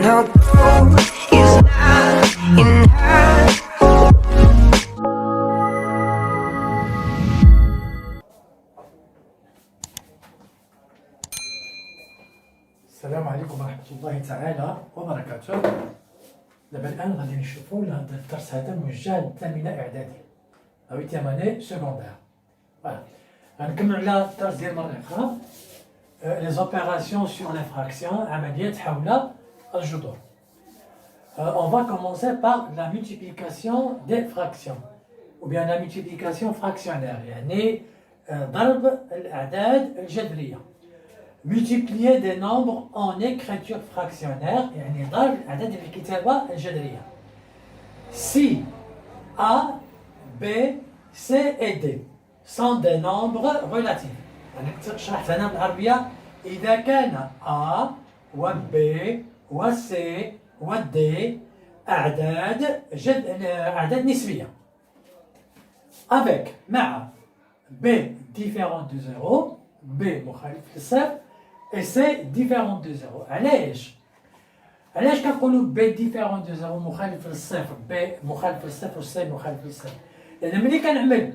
no gold is not in her. السلام عليكم ورحمة الله تعالى وبركاته. دابا الآن غادي نشوفوا هذا الدرس هذا موجه للثامنة إعدادي أو الثامنة سكوندير. فوالا غنكملوا على الدرس ديال مرة أخرى لي زوبيراسيون سور لي فراكسيون، عمليات حول الجذور. On va commencer par la multiplication des fractions ou bien la multiplication fractionnaire، يعني ضرب الأعداد الجذرية. Multiplier des nombres en écriture fractionnaire يعني ضرب الأعداد بالكتابة الجذرية. Si A, B, C et D sont des nombres relatifs. يعني شرحت هنا بالعربية إذا كان A و B و C و D أعداد نسبية. Avec مع B différent de 0 B مخالف للصفر et C différent de 0. علاش كنقولوا B différent de 0 مخالف للصفر B مخالف للصفر و C مخالف للصفر؟ لأن ملي كنعمل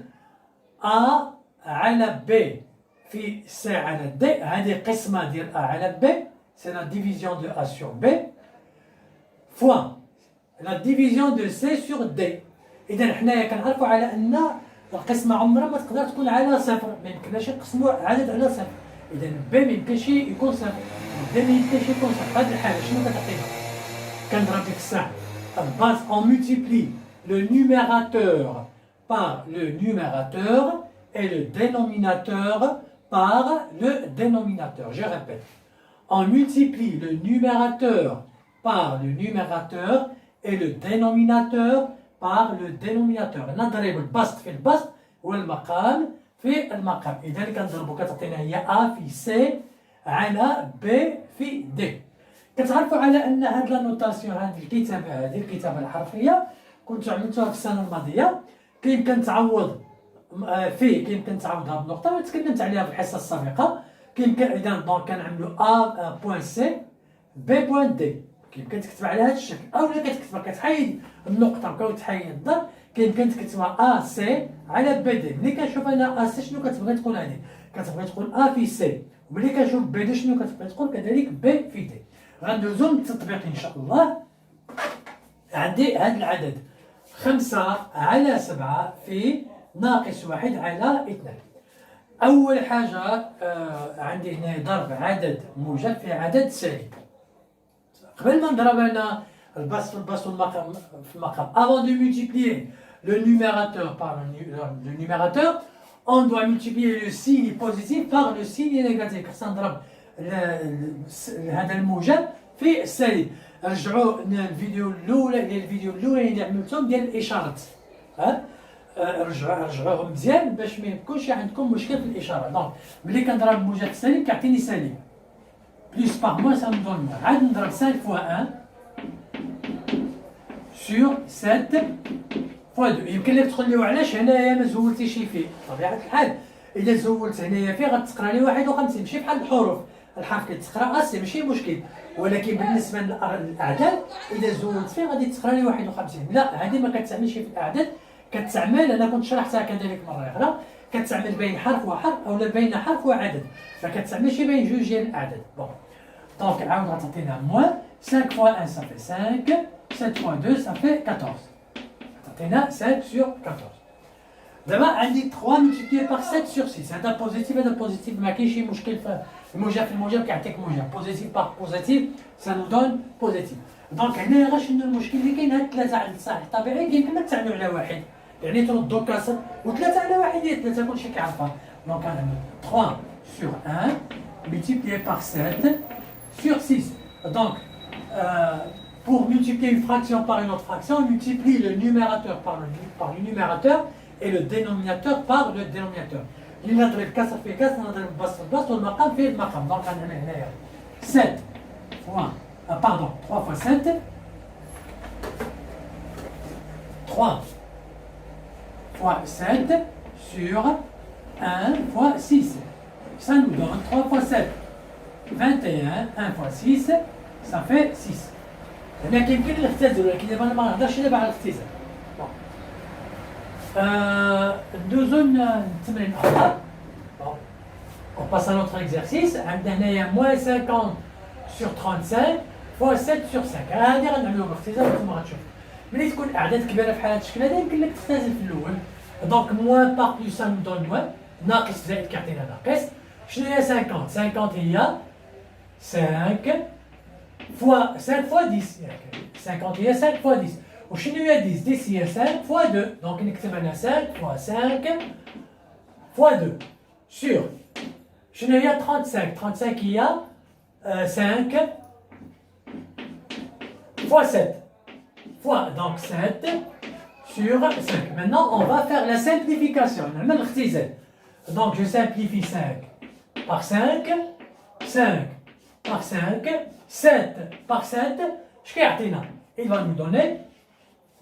A على B في C على D هذه قسمة ديال A على B c'est la division de A sur B fois la division de C sur D. إذا حنايا كنعرفوا على أن القسمة عمرها ما تقدر تكون على صفر، ما يمكنناش نقسموا عدد على صفر. إذا ب ما يمكنش يكون صفر، د ما يمكنش يكون صفر. في هذه الحالة شنو كتعطينا؟ كنضرب ديك الساعة base on multiplie le numérateur par le numérateur et le dénominateur par le dénominateur. Je répète, on multiplie le numérateur par le numérateur et le dénominateur par le dénominateur. نضرب البسط في البسط والمقام في المقام. إذا كنضربو كتعطينا هي A في C على B في D. كتعرفوا على أن هاد لا نوتاسيون هاد الكتابة هذه الكتابة الحرفية كنت عملتوها في السنة الماضية. كيمكن تعوض في كيمكن تعوضها بنقطة وتكلمت عليها في الحصة السابقة. كيمكن إذا دونك كنعملو A بوان C B بوان D. كيمكن تكتبها على هذا الشكل اولا كتكتبها كتحيد النقطه وكتحيد الضرب. كيمكن تكتبها ا سي على بي دي. ملي كنشوف انا ا سي شنو كتبغي تقول هذه؟ كتبغي تقول ا في سي. وملي كنشوف بي دي شنو كتبغي تقول كذلك بي في دي. غندوزو للتطبيق ان شاء الله. عندي هذا العدد 5 على 7 في ناقص 1 على 2. اول حاجه عندي هنا ضرب عدد موجب في عدد سالب. قبل ما نضرب انا البسط في البسط والمقام في المقام avant de multiplier le numérateur par le numérateur on doit multiplier le signe positif par le signe négatif. خصنا نضرب هذا الموجب في السالب. رجعوا الفيديو الاولى ديال اللي عملتهم ديال الاشارات رجعوهم مزيان باش ما يكونش عندكم مشكل في الاشاره. دونك ملي كنضرب الموجب السالب كيعطيني سالب plus par moins ça me donne moins. عاد نضرب 5 fois 1 sur 7 fois 2. يمكن لك تقول لي وعلاش هنايا ما زولتيش فيه؟ بطبيعة الحال إذا زولت هنايا فيه غتقرا لي 51 ماشي بحال الحروف. الحرف كتقرا اسي ماشي مشكل، ولكن بالنسبة للأعداد إذا زولت فيه غادي تقرا لي 51. لا هذه ما كتعملش في الأعداد، كتعمل أنا كنت شرحتها كذلك مرة أخرى كتعمل بين حرف وحرف أو بين حرف وعدد، ما كتعملش بين جوج ديال الأعداد. بون دونك عاود غتعطينا موان 5 fois 1 ça fait 5 7 fois 2 ça fait 14. غتعطينا 7 sur 14. دابا عندي 3 multiplié par 7 sur 6. هذا بوزيتيف هذا بوزيتيف ما كاينش مشكل في الموجب كيعطيك موجب. بوزيتيف باغ بوزيتيف ça nous donne بوزيتيف. دونك هنايا غير شنو المشكل اللي كاين؟ هاد 3 عدد صحيح طبيعي يمكن لك تعملوا على واحد يعني تردوا كسر و3 على واحد هي 3 كلشي كيعرفها. دونك غنعمل 3 sur 1 multiplié par 7 sur 6. Donc, pour multiplier une fraction par une autre fraction, on multiplie le numérateur par le numérateur et le dénominateur par le dénominateur. اللي نضرب كسر في كسر نضرب البسط في البسط والمقام في المقام. دونك غنعمل هنايا 7 fois 3 fois 7 3 fois 7 sur 1 fois 6. Ça nous donne 3 fois 7 21, 1 fois 6, ça fait 6. هنا كيمكن نختزل ولكن دابا انا ما نهضرش دابا على الاختزال. ندوزو للتمرين اخر. On passe à notre exercice. عندنا هنايا moins 50 sur 35 fois 7 sur 5. هادي غنعملوها بالاختزال وانتم غتشوفوا. ملي تكون اعداد كبيره بحال هاد الشكل هذا يمكن لك تختزل في الاول. دونك موان باغ بلوس ان دون موان، ناقص زائد كيعطينا ناقص. شنو هي 50؟ 50 هي 5 fois 5 fois 10. 50 هي 5 fois 10. وشنو هي 10؟ 10 هي 5 fois 2. دونك نكتب انا 5 fois 5 fois 2 sur شنو هي 35؟ 35 هي 5 fois 7 fois donc 7 sur 5. Maintenant on va faire la simplification. نعمل الاختزال. Donc je simplifie 5 par 5, 5 par 5, 7 par 7. اش كيعطينا؟ Il va nous donner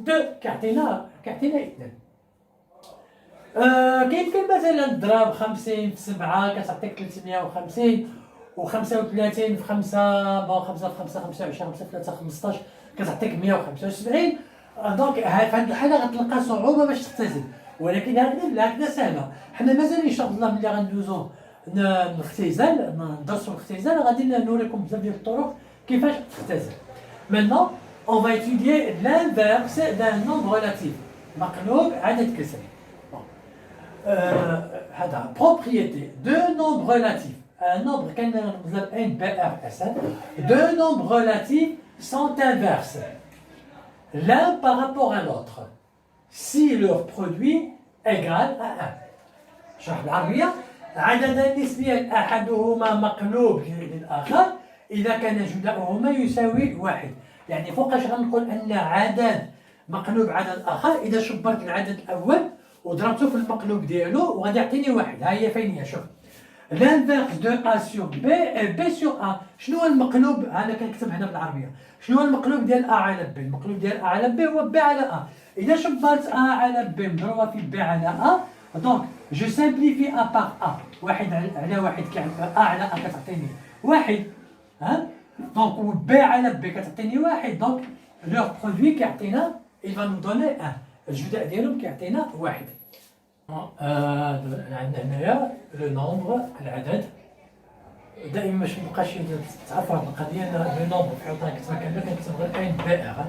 2. كيعطينا 2. كيمكن مثلا نضرب 50 في 7 كتعطيك 350 و35 في 5 بون 5 في 5 25 5 في 3 15 كتعطيك 175. دونك في هذه الحاله غتلقى صعوبه باش تختزل، ولكن هكذا سهله. حنا مازال ان شاء الله ملي غندوزو الاختزال ندرسو الاختزال غادي نوريكم بزاف ديال الطرق كيفاش تختزل. Maintenant on va étudier l'inverse d'un nombre relatif مقلوب عدد كسري. هذا propriété de nombre relatif. Un nombre كان نضرب ان بي ار اس deux nombres relatifs sont inverses l'un par rapport à l'autre si leur produit égal à 1. شرح بالعربيه. عددان نسبيان احدهما مقلوب للاخر اذا كان جداؤهما يساوي 1. يعني فوقاش غنقول ان عدد مقلوب عدد اخر اذا شبرت العدد الاول وضربته في المقلوب ديالو وغادي يعطيني 1. ها هي فين هي. شوف l'inverse de A sur B et B sur A. شنو هو المقلوب؟ انا كنكتب هنا بالعربيه. شنو هو المقلوب ديال A على B؟ المقلوب ديال A على B هو B على A. اذا شبرت A على B مضروبه في B على A دونك جو سامبليفي A par A. 1 على 1 A على A كتعطيني 1. ها دونك و B على B كتعطيني 1. دونك لور برودوي كيعطينا il va nous donner 1. الجداء ديالهم كيعطينا 1. عندنا هنايا لو نومبر العدد. دائما باش مبقاش تعرفوا هاد القضيه لو نومبر في حوطه كتبها كامله كنكتب غير ان بي ار.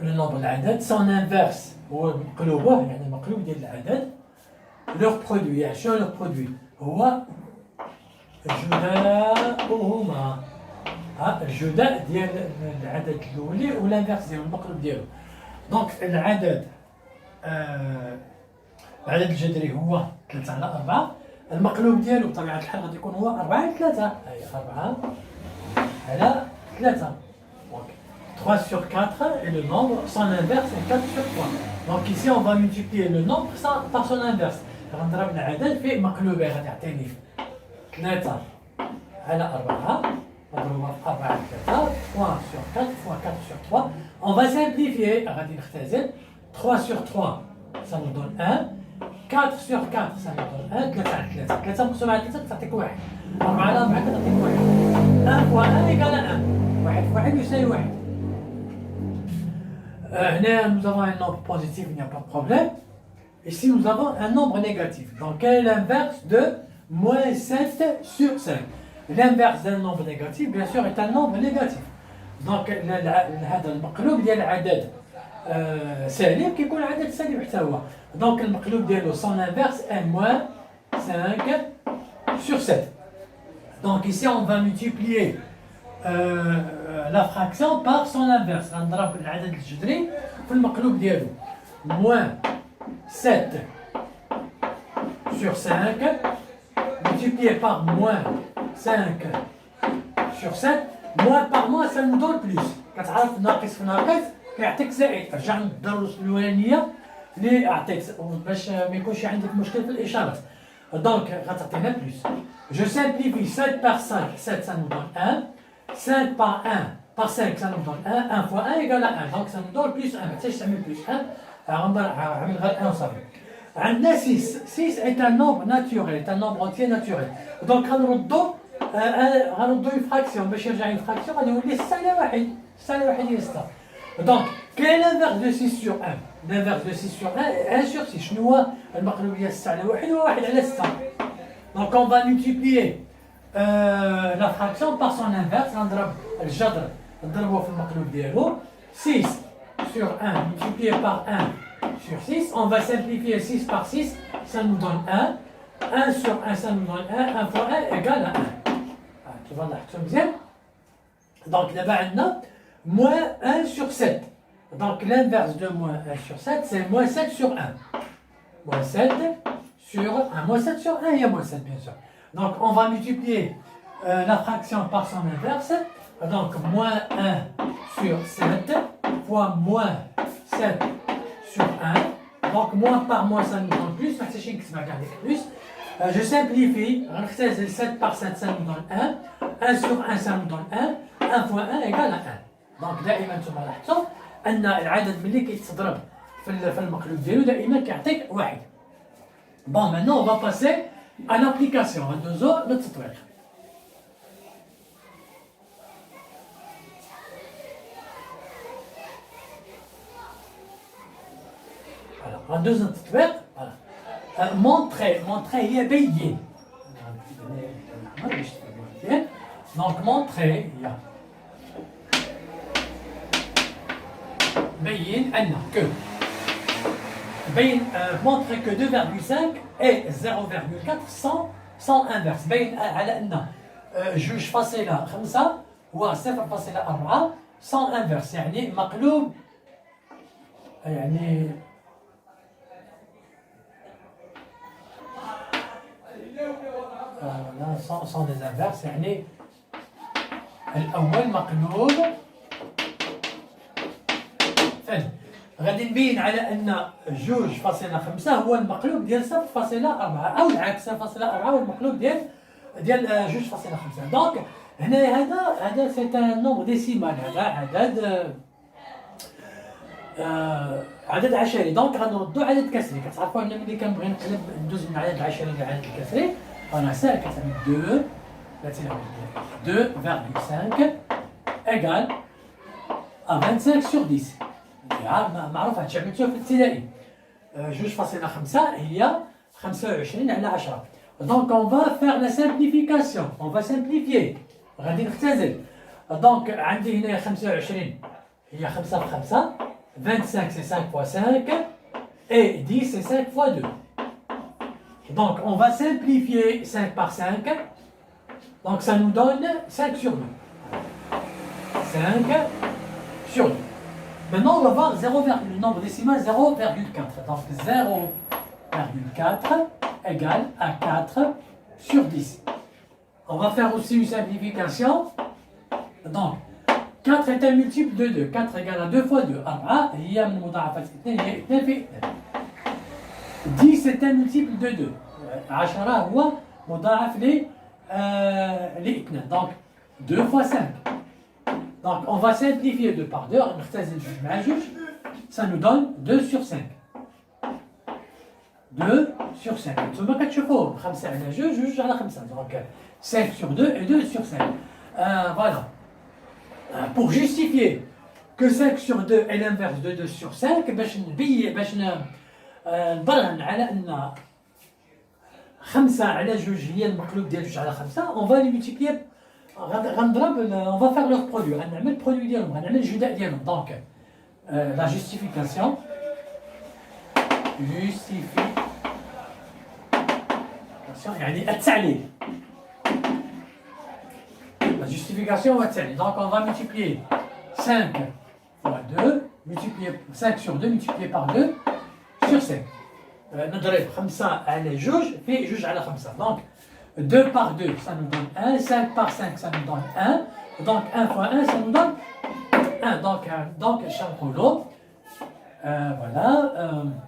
لو نومبر العدد سون انفيرس هو مقلوبه يعني المقلوب ديال العدد. لور برودوي يعني شنو لور برودوي؟ هو جداؤهما. الجداء ديال العدد الاولي والانفيرس ديالو المقلوب ديالو. دونك العدد العدد الجذري هو 3 على 4. المقلوب ديالو بطبيعة الحال غادي يكون هو 4 على 3. هاهي 4 على 3. Donc 3 sur 4 et le nombre son inverse est 4 sur 3. Donc ici on va multiplier le nombre par son inverse. غنضرب العدد في مقلوبه غادي يعطيني 3 على 4 مضروبة في 4 على 3. 3 sur 4 fois 4 sur 3. On va simplifier. غادي نختزل 3 sur 3 ça nous donne 1. 4 sur 4 ça nous donne 1. 3 على 3 3 مقسوم على 3 تعطيك 1. 4 على 4 تعطيك 1. 1 fois 1 égale 1. 1 في 1 يساوي 1. هنا nous avons un nombre positif, il n'y a pas de problème. Ici nous avons un nombre négatif. Donc quel est l'inverse de moins 7 sur 5? L'inverse d'un nombre négatif bien sûr est un nombre négatif. Donc هذا المقلوب ديال العدد سالب كيكون عدد سالب حتى هو. دونك المقلوب ديالو son inverse est moins 5 sur 7. Donc ici on va multiplier la fraction par son inverse. غنضرب العدد الجذري في المقلوب ديالو. moins 7 sur 5 multiplié par moins 5 sur 7. moins par moins ça nous donne plus. كتعرف ناقص في ناقص كيعطيك زائد. رجع للدروس الاولانيه اللي عطيت باش ما يكونش عندك مشكل في الاشارات. دونك غتعطينا بلوس. Je simplifie 7 par 5, 7 ça nous donne 1. 5 par 1 par 5 ça nous donne 1. 1 fois 1 égale à 1. Donc ça nous donne plus 1. ما تنساش تعمل plus 1. غنعمل غير 1 وصافي. عندنا 6. 6 est un nombre naturel, est un nombre entier naturel. Donc غنردو غنوضو une fraction باش يرجع une fraction غادي يولي 6 على 1 6 على 1 هي 6 دونك كاين l'inverse de 6 sur 1 l'inverse de 6 sur 1 1 sur 6 شنو هو المقلوب ديال 6 على 1 هو 1 على 6 دونك on va multiplier la fraction par son inverse غنضرب الجذر نضربوه في المقلوب ديالو 6 sur 1 multiplié par 1 sur 6 on va simplifier 6 par 6 ça nous donne 1 1 sur 1 ça nous donne 1 1 fois 1 égale à 1 كيف نلاحظوا مزيان دونك دابا عندنا moins 1 sur 7 donc l'inverse de moins 1 sur 7 c'est moins 7 sur 1 moins 7 sur 1 moins 7 sur 1 il y a moins 7 bien sûr donc on va multiplier la fraction par son inverse donc moins 1 sur 7 fois moins 7 sur 1 donc moins par moins ça nous donne plus ما حتى نكتب avec plus je simplifie, 7 par 7 ça nous donne 1 1 sur 1 ça nous donne 1 1 fois 1 égale à 1 donc دائما نتوما لاحظتوا ان العدد ملي كيتضرب في المقلوب ديالو دائما كيعطيك واحد بون maintenant on va passer à l'application غندوزو للتطبيق غندوز للتطبيق montrer هي بين donc montrer هي بين أن que بين montrer que 2,5 et 0,4 sans inverse بين على أن جوج فاصلة 5 و 0,4 sans inverse يعني مقلوب يعني sans des inverses يعني الأول مقلوب ثاني غادي نبين على أن 2.5 هو المقلوب ديال 0.4 أو العكس 0.4 هو المقلوب ديال 2.5 دونك هنا هذا سي ان نومبر ديسيمال هذا عدد عشري دونك غنردو عدد كسري كتعرفوا ان ملي كنبغي نقلب ندوز من عدد عشري لعدد كسري انا ساهل كتعمل 2,5 égale à 25 sur 10 معروف هادشي عملتوه في الابتدائي 2.5 هي 25 على 10 دونك on va faire la simplification on va simplifier غادي نختزل دونك عندي هنا 25 هي 5 في 5 25 c'est 5 fois 5 et 10 c'est 5 fois 2 donc on va simplifier 5 par 5 donc ça nous donne 5 sur 2 5 sur 2 maintenant on va voir le nombre décimal 0,4 donc 0,4 égale à 4 sur 10 on va faire aussi une simplification donc 4 est un multiple de 2 4 égale à 2 fois 2 4 هي من مضاعفات 2 هي 2 في 2 10 est un multiple de 2 10 هو مضاعف ل 2 donc 2 fois 5 donc on va simplifier 2 par 2 نختزل جوج مع جوج ça nous donne 2 sur 5 2 sur 5 نتوما كتشوفوهم 5 على جوج جوج على 5 donc 5 sur 2 et 2 sur 5 voilà pour justifier que 5 sur 2 est l'inverse de 2 sur 5 باش نبرهن على ان 5 على جوج هي المقلوب ديال جوج على 5 on va les multiplier غنضرب on va faire leur produit غنعمل البرودوي ديالهم غنعمل الجداء ديالهم donc la justification يعني التعليل la justification va être donc on va multiplier 5 fois 2 multiplier 5 sur 2 multiplié par 2 sur 5 نضرب 5 على جوج في جوج على 5 donc 2 par 2 ça nous donne 1 5 par 5 ça nous donne 1 donc 1 fois 1 ça nous donne 1 donc شنقولوا voilà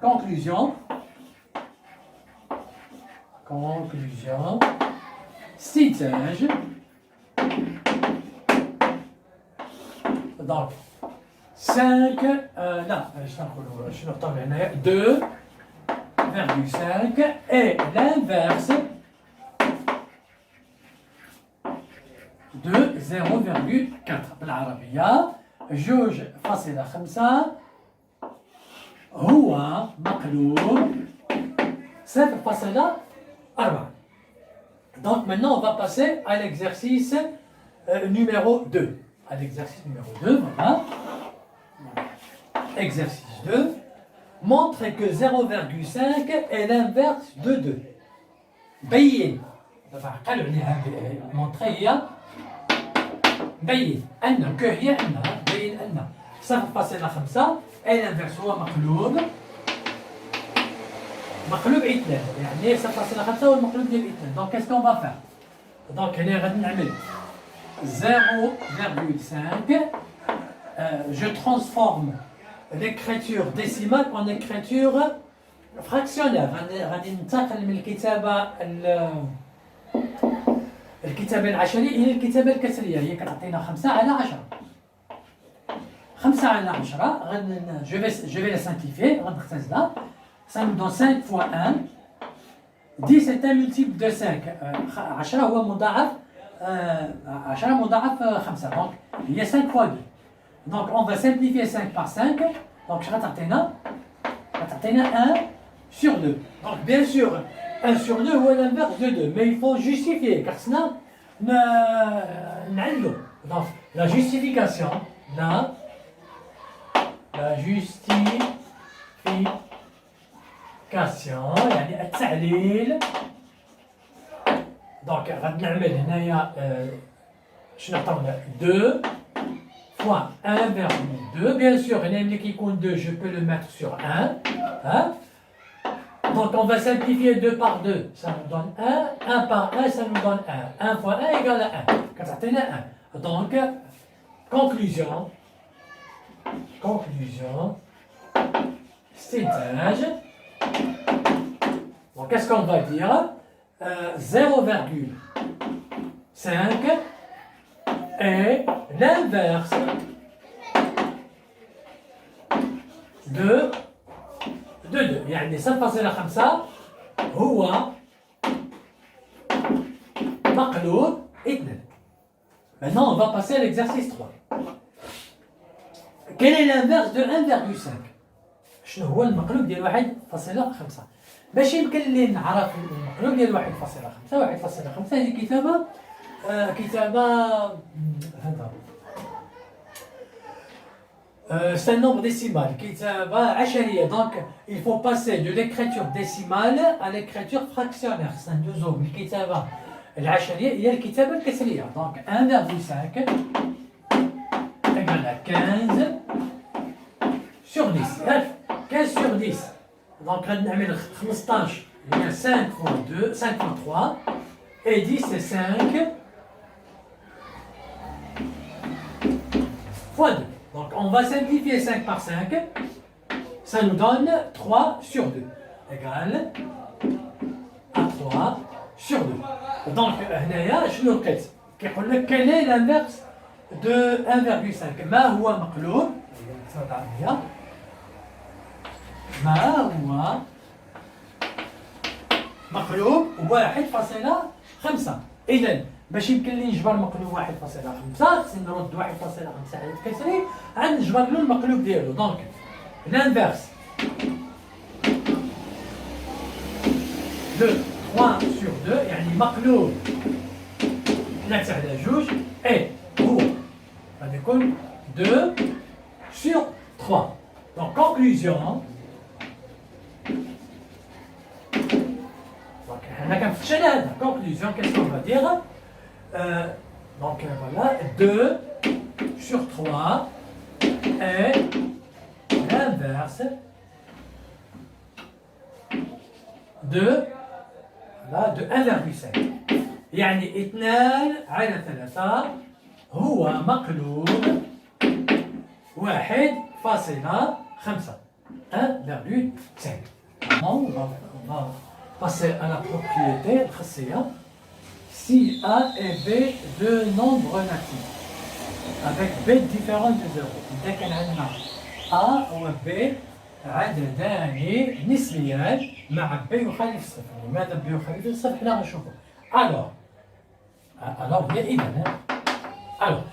conclusion citage donc 5 là شنقولوا شنو نحطوا هنايا 2,5 et l'inverse 0,4 بالعربية 2.5 هو مقلوب 0.4. Donc maintenant on va passer à l'exercice numéro 2. À l'exercice numéro 2, voilà. Exercice 2. Montrez que 0,5 est l'inverse de 2. بين. قالوا عليها montrer هي بين أن que هي أن بين أن 0.5 est l'inverse هو مقلوب اثنان يعني 0.5 هو المقلوب ديال اثنان. Donc qu'est-ce qu'on va faire؟ Donc هنا غادي نعمل 0,5 je transforme l'écriture décimale en écriture fractionnaire. غادي ننتقل من الكتابة العشرية إلى الكتابة الكسرية. هي كتعطينا 5 على 10. 5 على 10 je vais la simplifier غنختزلها. Ça nous donne 5 fois 1. 10 c'est un multiple de 5. 10 هو مضاعف 10 مضاعف 5. Donc il y a 5 fois 2. Donc on va simplifier 5 par 5. Donc je غتعطينا 1 sur 2. Donc bien sûr 1 sur 2 هو l'inverse de 2. Mais il faut justifier car sinon نعلو. Donc la justification la justification يعني التعليل. دونك غادي نعمل هنايا شنو عطاونا 2 fois 1,2. bien sûr هنا ملي كيكون 2 je peux le mettre sur 1 hein? Donc on va simplifier 2 par 2 ça nous donne 1 1 par 1 ça nous donne 1 1 fois 1 égale à 1 كتعطينا 1. donc conclusion استنتاج. Donc qu'est-ce qu'on va dire? 0,5 est l'inverse de 2. يعني 0.5 هو مقلوب 2. Maintenant on va passer à l'exercice 3. Quel est l'inverse de 1,5? شنو هو المقلوب ديال 1.5؟ باش يمكن لي نعرف المقلوب ديال 1.5 هذه كتابة هذا c'est un nombre décimal كتابة عشرية. donc il faut passer de l'écriture décimale à l'écriture fractionnaire. c'est deux من الكتابة العشرية إلى الكتابة الكسرية. donc 1,5 égale à 15 sur 10. 15 sur 10. Donc غادي نعمل 15 هي 5 fois 2 5 fois 3 et 10 c'est 5 fois 2. Donc on va simplifier 5 par 5. Ça nous donne 3 sur 2 égale à 3 sur 2. Donc هنايا شنو لقيت؟ كيقول لك quel est l'inverse de 1,5 ما هو مقلوب ما هو مقلوب 1.5. إذا باش يمكن لي نجبر مقلوب 1.5 خصني نرد 1.5 على الكسري عاد نجبر له المقلوب ديالو. دونك l'inverse de 3 sur 2 يعني مقلوب 3 على 2 اي هو غادي يكون 2 sur 3. Donc conclusion. Donc on a qu'un هذا conclusion. Qu'est-ce qu'on va dire? Donc voilà 2 sur 3 est l'inverse de 1,5. يعني 2 على 3 هو مقلوب 1.5. 1,5. On va passer à la propriété الخاصية. Si A et B deux nombres natifs avec B différent de 0. إذا كان عندنا A و B عددان نسبيان مع B يخالف الصفر. لماذا B يخالف الصفر؟ حنا غنشوفو. Alors هي إذا Alors,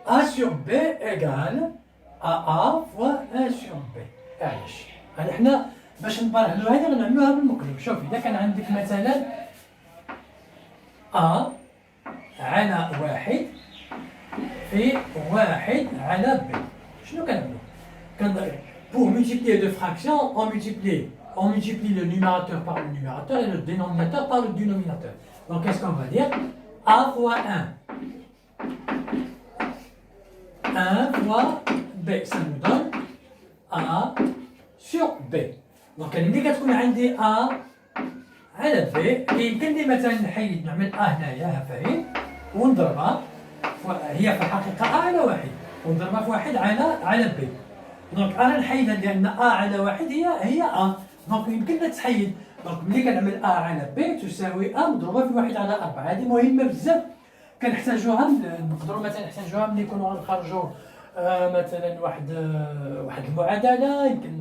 A sur B égale A fois 1 sur B. علاش؟ هذا حنا باش نبرهنوا هذه غنعملوها بالمقلوب. شوف إذا كان عندك مثلا A على 1 في 1 على B. شنو كنعملو؟ Pour multiplier deux fractions, on multiplie le numérateur par le numérateur et le dénominateur par le dénominateur. Donc qu'est-ce qu'on va dire? A fois 1. 1 fois B, ça nous donne A sur B. Donc ملي كتكون عندي A على B يمكن لي مثلا نحيد نعمل A هنايا فاهم ونضربها هي في الحقيقة A على 1 ونضربها في 1 على B. دونك انا نحيدها لان A على 1 هي A. دونك يمكننا تحيد. دونك ملي كنعمل A على B تساوي A مضروبة في 1 على 4. هذه مهمة بزاف كنحتاجوها نقدروا مثلا نحتاجوها ملي نكونوا غنخرجوا مثلا واحد المعادلة يمكن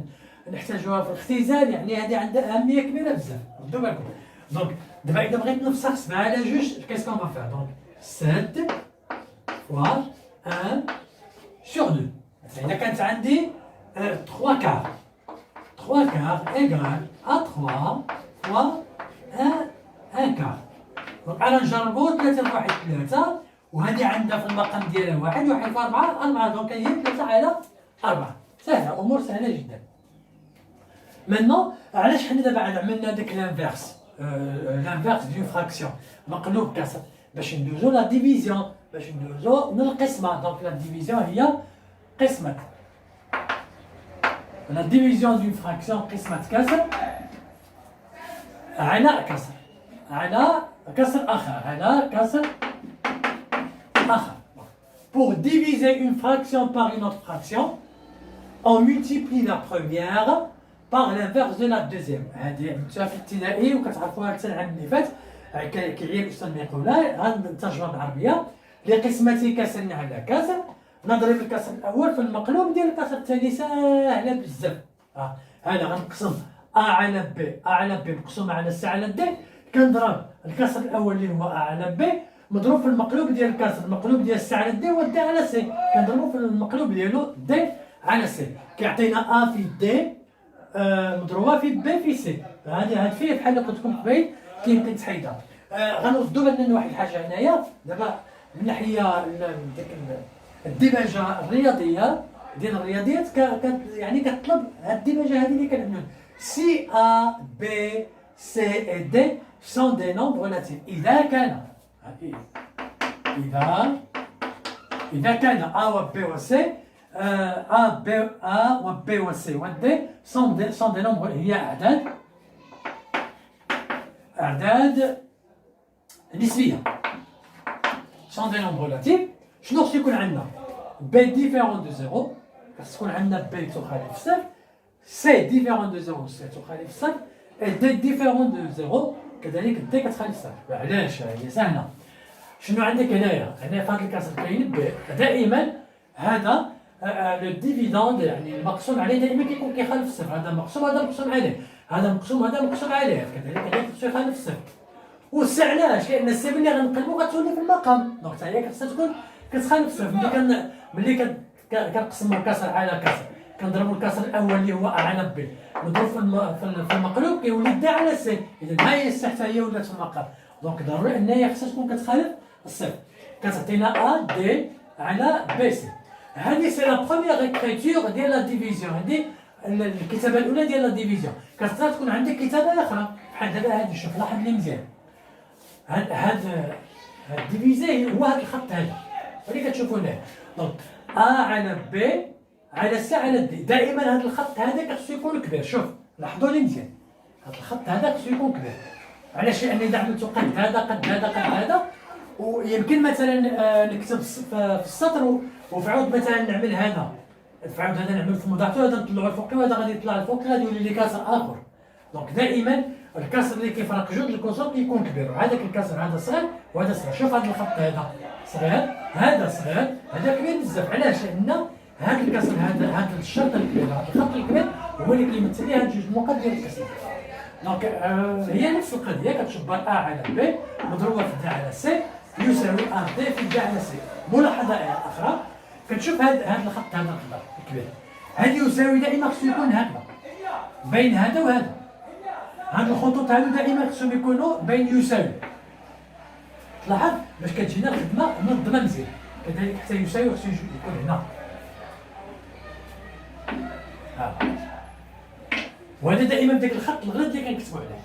نحتاجوها في الاختزال. يعني هذه عندها أهمية كبيرة بزاف. ردوا بالكم. دونك دابا إذا بغيت نفسخ 7 على 2 كيسكون فا فير؟ دونك 7 فوا 1 sur 2. إذا كانت عندي 3 quarts. 3 quarts égale à 3 fois 1 quart. دونك أنا نجربو 3 في 1 3 وهذه عندها في المقام ديالها 1 في 4 4. دونك هي 3 على 4. سهلة، أمور سهلة جدا. maintenant علاش حنا دابا عملنا داك لانفيرس دون فراكسيون مقلوب كسر باش ندوزو لا ديفيزيون باش ندوزو للقسمة. دونك لا ديفيزيون هي قسمة. La division d'une fraction قسمة كسر على كسر آخر. Pour diviser une fraction par une autre fraction, on multiplie la première par l'inverse de la deuxième. هذه عملتوها في الابتدائي وكتعرفوها حتى العام اللي فات. كيعيا الأستاذ ما يقولها غنترجمها بالعربية. لقسمة كسر على كسر نضرب الكسر الاول في المقلوب ديال الكسر الثاني. ساهله بزاف. هذا غنقسم A على B مقسومه على C على D. كنضرب الكسر الاول اللي هو A على B مضروب في المقلوب ديال الكسر المقلوب ديال C على D و D على C كنضربو في المقلوب ديالو D على C كيعطينا A في D مضروبه في B في C. هذه فيه بحال اللي قلت لكم قبيل كيمكن تحيدها. غنردوا بالنا واحد الحاجه هنايا دابا من ناحيه ديك الديباجه الرياضيه ديال الرياضيات يعني كتطلب هاد الديباجه هذه اللي كنعملوا سي ا بي سي اي دي سون دي نومبر ريلاتيف. اذا كان ا و بي و سي ا و بي و سي و دي سون دي نومبر هي اعداد نسبيه سون دي نومبر ريلاتيف. شنو خصو يكون عندنا؟ بي ديفيرون دو زيرو خص تكون عندنا بي تخالف صفر. سي ديفيرون دو زيرو سي تخالف صفر. اي دي ديفيرون دو زيرو كذلك دي كتخالف صفر. علاش؟ هي سهله. شنو عندك هنايا؟ هنا في هذا الكسر كاين بي. دائما هذا لو ديفيدوند يعني المقسوم عليه دائما كيكون كيخالف صفر. هذا مقسوم هذا مقسوم عليه هذا مقسوم عليه كذلك هذا خصو يخالف صفر. والسي علاش؟ لان السي ملي غنقلبو غتولي في المقام. دونك حتى هي خصها تكون كتخالف صفر. ملي كنقسمو الكسر على كسر كنضربو الكسر الاول اللي هو A على B مضروب في المقلوب كيولي D على C. اذا ها هي السي حتى هي ولات في المقام. دونك ضروري ان هي خصها تكون كتخالف الصفر. كتعطينا A D على B C. هذه سي لا بروميير اكريتور ديال لا ديفيزيون. هذه الكتابه الاولى ديال لا ديفيزيون. كتقدر تكون عندك كتابه اخرى بحال دابا هذه. شوف لاحظ لي مزيان هاد ديفيزي هو هاد الخط هذا اللي كتشوفوا هنا. دونك A على B على C على D. دائما هذا الخط هذا خصو يكون كبير. شوف لاحظوا لي مزيان هذا الخط هذا خصو يكون كبير. علاش؟ لان اذا عملتو قد هذا ويمكن مثلا نكتب في السطر وفي عود مثلا نعمل هذا في عود هذا نعمل في مضاعفته هذا نطلعو الفوقي وهذا غادي يطلع الفوقي غادي يولي لي كسر اخر. دونك دائما الكسر اللي كيفرق جوج الكسور كيكون كبير. وهذاك الكسر هذا صغير وهذا صغير. شوف هذا الخط هذا صغير هذا صغير هذا كبير بزاف. علاش؟ لان هذا الكسر هذا الشرط الكبير هذا الخط الكبير هو اللي كيمثل لي هاد جوج النقط ديال الكسر. دونك هي نفس القضيه كتشبر A على B مضروبه في D على C يساوي ان دي في بي على سي. ملاحظه اخرى، كتشوف هذا الخط هذا الخضر الكبير، هذا يساوي دائما خصو يكون هكذا بين هذا وهذا. هاد الخطوط هادو دائما خصهم يكونوا بين يساوي. تلاحظ باش كتجينا الخدمه منظمه مزيان. كذلك حتى يساوي خصو يكون هنا. وهذا دائما بداك الخط الغلط اللي كنكتبوا عليه.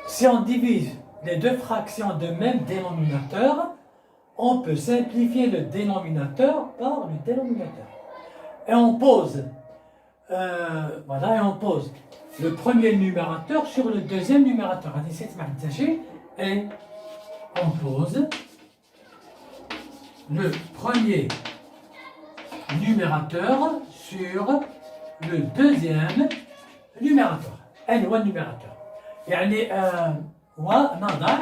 Si on divise les deux fractions de même dénominateur, on peut simplifier le dénominateur par le dénominateur. Et on pose, voilà, et on pose le premier numérateur sur le deuxième numérateur. Et on pose le premier numérateur sur le deuxième numérateur. أين هو النيميراتور؟ يعني ونضع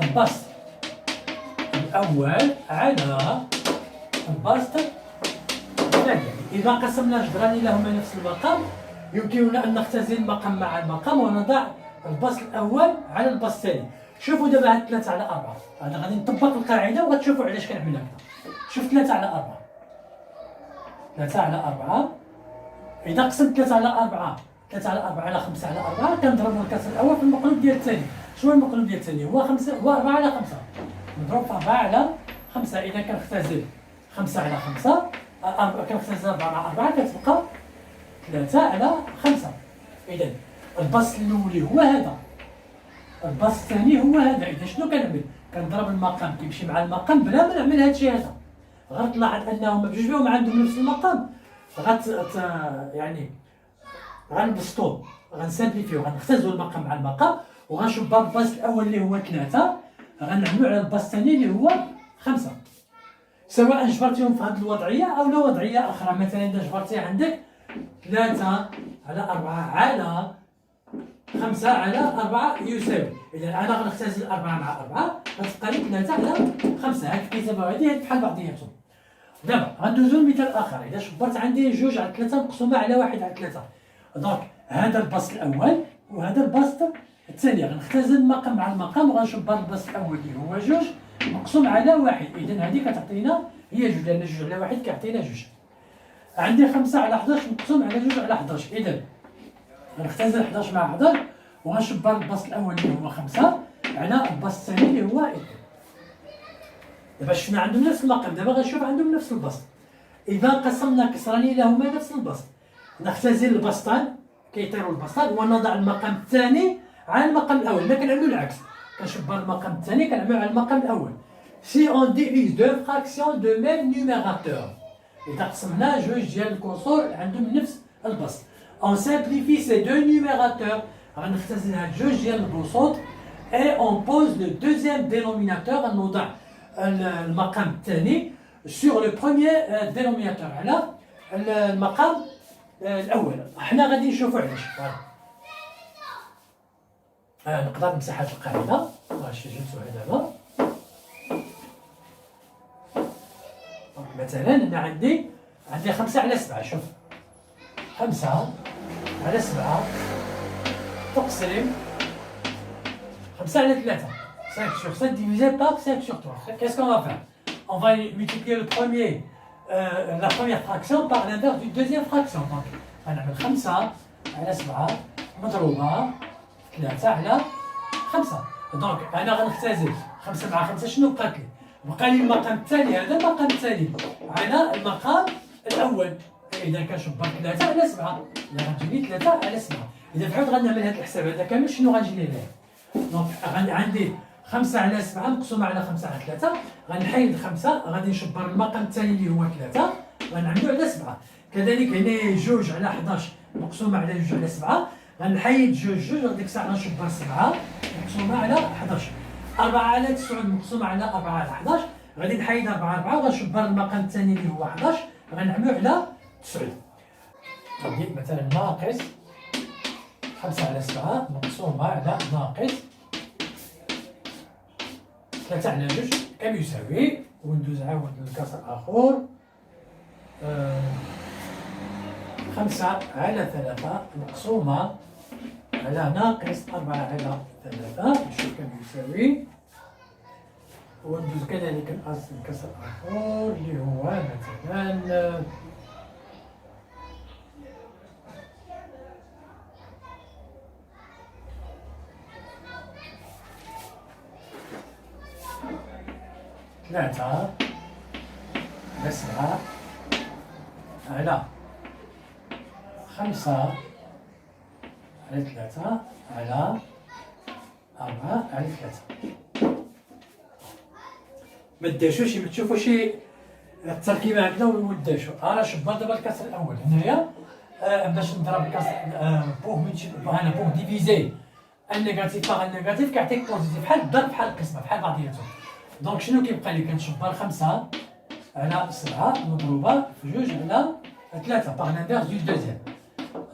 البسط الأول على البسط الثاني. إذا قسمنا جذران لهما نفس المقام يمكننا أن نختزل المقام مع المقام ونضع البسط الأول على البسط الثاني. شوفوا دابا هاد 3 على 4 هذا غادي نطبق القاعدة وغتشوفوا علاش كنعمل هكذا. شوف 3 على 4 3 على 4 إذا قسمت 3 على 4 3 على 4 على 5 على 4 كنضربوا الكسر الأول في المقلوب ديال الثاني. شنو هو المقلوب ديال الثاني؟ هو 5 هو 4 على 5 مضروب في 4 على 5. إذا كنختزل 5 على 5 كنختزل 4 مع 4 كتبقى 3 على 5. إذا البسط الأولي هو هذا، البسط الثاني هو هذا. إذا شنو كنعمل؟ كنضرب المقام كيمشي مع المقام بلا ما نعمل هادشي هذا. غتلاحظ انهم بجوج بهم عندهم نفس المقام، يعني غنبسطو غنسامبليفيو غنختزلوا المقام مع المقام وغنشوف البسط الاول اللي هو 3 غنعملو على البسط الثاني اللي هو 5، سواء جبرتيهم في هذه الوضعيه او لا وضعيه اخرى. مثلا اذا جبرتي عندك 3 على 4 على 5 على 4 يساوي، اذا انا غنختزل 4 مع 4 غتبقى لي 3 على 5. هاد الكتابه هادي بحال بعضياتهم. دابا غندوزو لمثال اخر. اذا شبرت عندي 2 على 3 مقسومه على 1 على 3، دونك هذا البسط الاول وهذا البسط الثاني غنختزل المقام مع المقام وغنشبر البسط الاول اللي هو 2 مقسوم على 1. اذا هذه كتعطينا هي 2 لان 2 على 1 كيعطينا 2. عندي 5 على 11 مقسوم على 2 على 11. اذا غنختزل 11 مع 11 وغنشبر البسط الاول اللي هو 5 على البسط الثاني اللي هو 2. دابا شفنا عندهم نفس المقام، دابا غنشوف عندهم نفس البسط. اذا قسمنا كسران لهما نفس البسط نختزل البسطان كيطيروا البسطان ونضع المقام الثاني على المقام الاول. ما كنعملو العكس، كنشبر المقام الثاني كنعملو على المقام الاول. سي اون ديفيز دو فراكسيون دو ميم نيميراتور، اذا قسمنا جوج ديال الكسور عندهم نفس البسط. اون سامبليفي سي دو نيميراتور، غنختزل هاد جوج ديال البسوط اي اون بوز لو دوزيام دينوميناتور، غنوضع المقام الثاني سور لو بروميير دينوميناتور على المقام الاول. حنا غادي نشوفوا علاش. نقدر نمسح هاد القاعده باش نجلسوها دابا. مثلا انا عندي 5 على 7. شوف 5 على 7 تقسيم 5 على 3. 5 sur 7 divisé par 5 sur 3. Qu'est-ce qu'on va faire? On va multiplier la première fraction par l'inverse du deuxième fraction. Donc, on a 5 على 7 مضروبة 3 على 5. دونك أنا غنختزل 5 مع 5 شنو بقات لي؟ بقى لي المقام الثاني، هذا المقام الثاني على المقام الأول. إذا كنشبر 3 على 7 إذا غتجيني 3 على 7. إذا تعود غنعمل هذا الحساب هذا كامل شنو غنجيني ليه؟ دونك عندي 5 على 7 مقسومة على 5 على 3، غنحيد 5 غادي نشبر المقام الثاني اللي هو 3 غنعملو على 7. كذلك هنا 2 على 11 مقسومة على 2 على 7 غنحيد 2 وديك الساعة غنشبر 7 مقسومة على 11. 4 على 9 مقسومة على 4 على 11 غادي نحيد 4 وغنشبر المقام الثاني اللي هو 11 غنعملو على 9. غادي مثلا ناقص 5 على 7 مقسومة على ناقص 3 على 2 كم يساوي. وندوز عاود للكسر اخر 5 على 3 مقسومة على ناقص 4 على 3. نشوف كم يساوي، وندوز كذلك نقسم كسر آخر اللي هو مثلا ثلاثة على 7 على 5 على 3 على 4 على 3. ما داشوش ما تشوفوش التركيبه هكذا ويداشو. راه شبه دابا الكسر الاول هنايا باش نضرب الكسر انا بوغ ديفيزي النيجاتيف باغ النيجاتيف كيعطيك بوزيتيف، بحال الضرب بحال القسمه بحال بعضياتهم. دونك شنو كيبقى لي؟ كنشبر 5 على 7 مضروبه في 2 على 3 باغ لانفيرس دو دوزيام.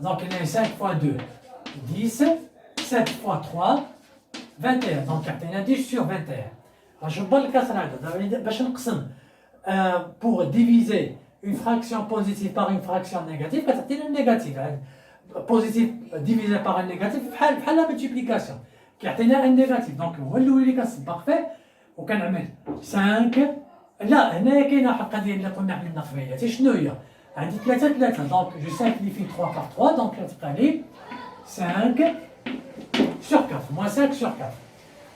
دونك هنا 5 فوا 2 10 7 فوا 3 21. دونك يعطينا 10 sur 21. غنشبر الكسر هذا دابا باش نقسم pour diviser une fraction positive par une fraction négative كتعطينا النيجاتيف. بوزيتيف ديفيزي باغ النيجاتيف بحال لا ملتيبليكاسيون كيعطينا ان نيجاتيف. دونك هو الاول اللي كنصبغ فيه وكنعمل 5. لا هنايا كاينه واحد القضيه اللي قلنا عملنا قبيله، شنو هي؟ عندي 3 3 دونك جو سامبليفي 3 باغ 3 دونك كتبقى لي 5 sur 4 moins 5 sur 4.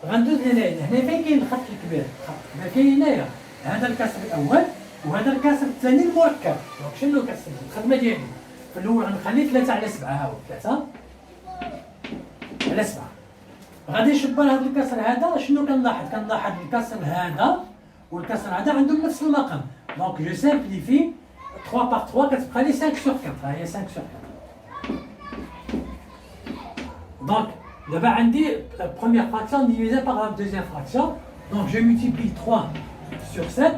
غندوز هنا فين كاين الخط الكبير؟ الخط الكبير كاين هنايا، هذا الكسر الاول وهذا الكسر الثاني المركب. دونك شنو كتسمى الخدمه ديالي؟ في الاول غنخلي 3 على 7 ها هو 3 على 7. غادي نشبر هذا الكسر هذا. شنو كنلاحظ؟ كنلاحظ الكسر هذا والكسر هذا عندهم نفس المقام. دونك جو سامبليفي 3 باغ 3 كتبقى لي 5 sur 4. ها هي 5 sur 4. دونك دابا عندي première fraction divisée par la deuxième fraction. Donc je multiplie 3 sur 7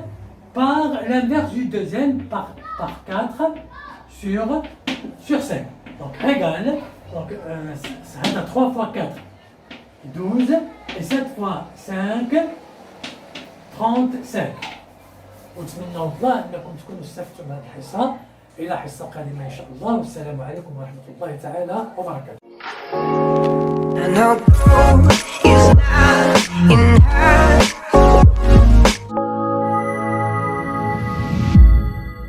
par l'inverse du deuxième par 4 sur 5. Donc égale, donc هذا 3 fois 4 12 et 7 fois 5 35. ونتمنى والله انكم تكونوا استفدتوا من هذه الحصه. الى حصه قادمه ان شاء الله، والسلام عليكم ورحمه الله تعالى وبركاته. and I'll go